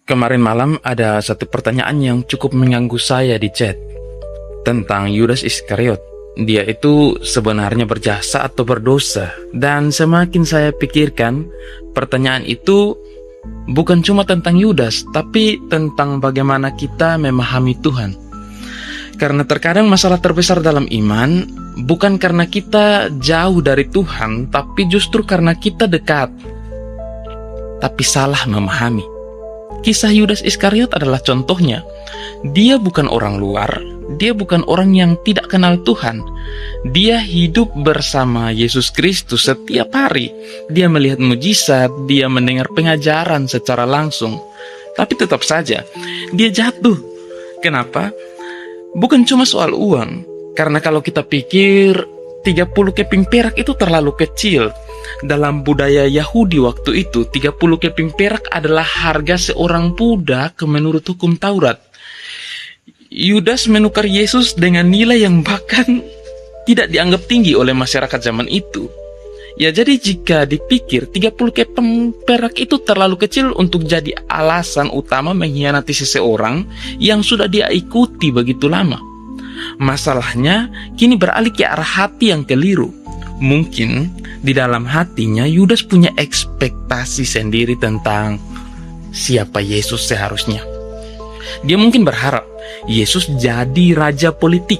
Kemarin malam ada satu pertanyaan yang cukup mengganggu saya di chat tentang Yudas Iskariot. Dia itu sebenarnya berjasa atau berdosa? Dan semakin saya pikirkan, pertanyaan itu bukan cuma tentang Yudas, tapi tentang bagaimana kita memahami Tuhan. Karena terkadang masalah terbesar dalam iman bukan karena kita jauh dari Tuhan, tapi justru karena kita dekat, tapi salah memahami. Kisah Yudas Iskariot adalah contohnya. Dia bukan orang luar, dia bukan orang yang tidak kenal Tuhan. Dia hidup bersama Yesus Kristus setiap hari. Dia melihat mujizat, dia mendengar pengajaran secara langsung. Tapi tetap saja, dia jatuh. Kenapa? Bukan cuma soal uang. Karena kalau kita pikir 30 keping perak itu terlalu kecil. Dalam budaya Yahudi waktu itu, 30 keping perak adalah harga seorang budak menurut hukum Taurat. Yudas menukar Yesus dengan nilai yang bahkan tidak dianggap tinggi oleh masyarakat zaman itu. Ya, jadi jika dipikir 30 keping perak itu terlalu kecil untuk jadi alasan utama mengkhianati seseorang yang sudah dia ikuti begitu lama. Masalahnya kini beralih ke arah hati yang keliru. Mungkin di dalam hatinya Yudas punya ekspektasi sendiri tentang siapa Yesus seharusnya. Dia mungkin berharap Yesus jadi raja politik,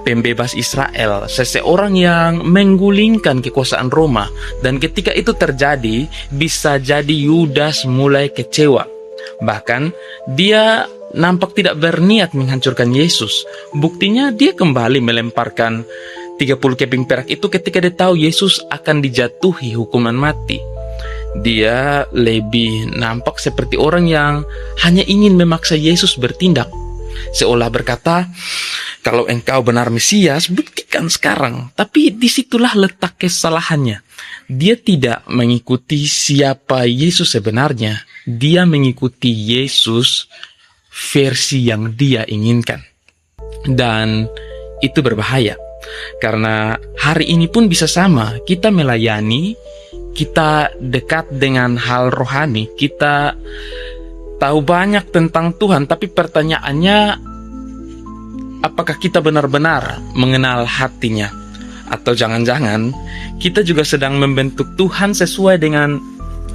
pembebas Israel, seseorang yang menggulingkan kekuasaan Roma. Dan ketika itu terjadi, bisa jadi Yudas mulai kecewa. Bahkan dia nampak tidak berniat menghancurkan Yesus. Buktinya dia kembali melemparkan 30 keping perak itu ketika dia tahu Yesus akan dijatuhi hukuman mati. Dia lebih nampak seperti orang yang hanya ingin memaksa Yesus bertindak. Seolah berkata, kalau engkau benar Mesias, buktikan sekarang. Tapi disitulah letak kesalahannya. Dia tidak mengikuti siapa Yesus sebenarnya. Dia mengikuti Yesus versi yang dia inginkan. Dan itu berbahaya. Karena hari ini pun bisa sama. Kita melayani, kita dekat dengan hal rohani, kita tahu banyak tentang Tuhan, tapi pertanyaannya, apakah kita benar-benar mengenal hatinya? Atau jangan-jangan kita juga sedang membentuk Tuhan sesuai dengan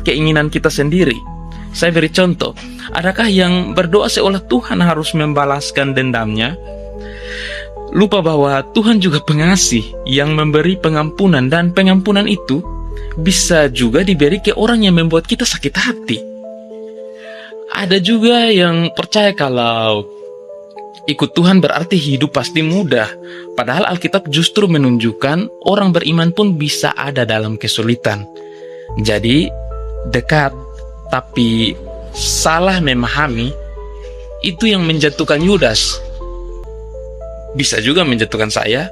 keinginan kita sendiri. Saya beri contoh, adakah yang berdoa seolah Tuhan harus membalaskan dendamnya? Lupa bahwa Tuhan juga pengasih yang memberi pengampunan, dan pengampunan itu bisa juga diberi ke orang yang membuat kita sakit hati. Ada juga yang percaya kalau ikut Tuhan berarti hidup pasti mudah. Padahal Alkitab justru menunjukkan orang beriman pun bisa ada dalam kesulitan. Jadi dekat tapi salah memahami, itu yang menjatuhkan Yudas. Bisa juga menjatuhkan saya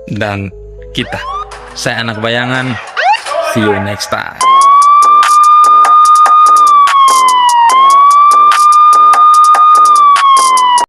dan kita. Saya Anak Bayangan. See you next time.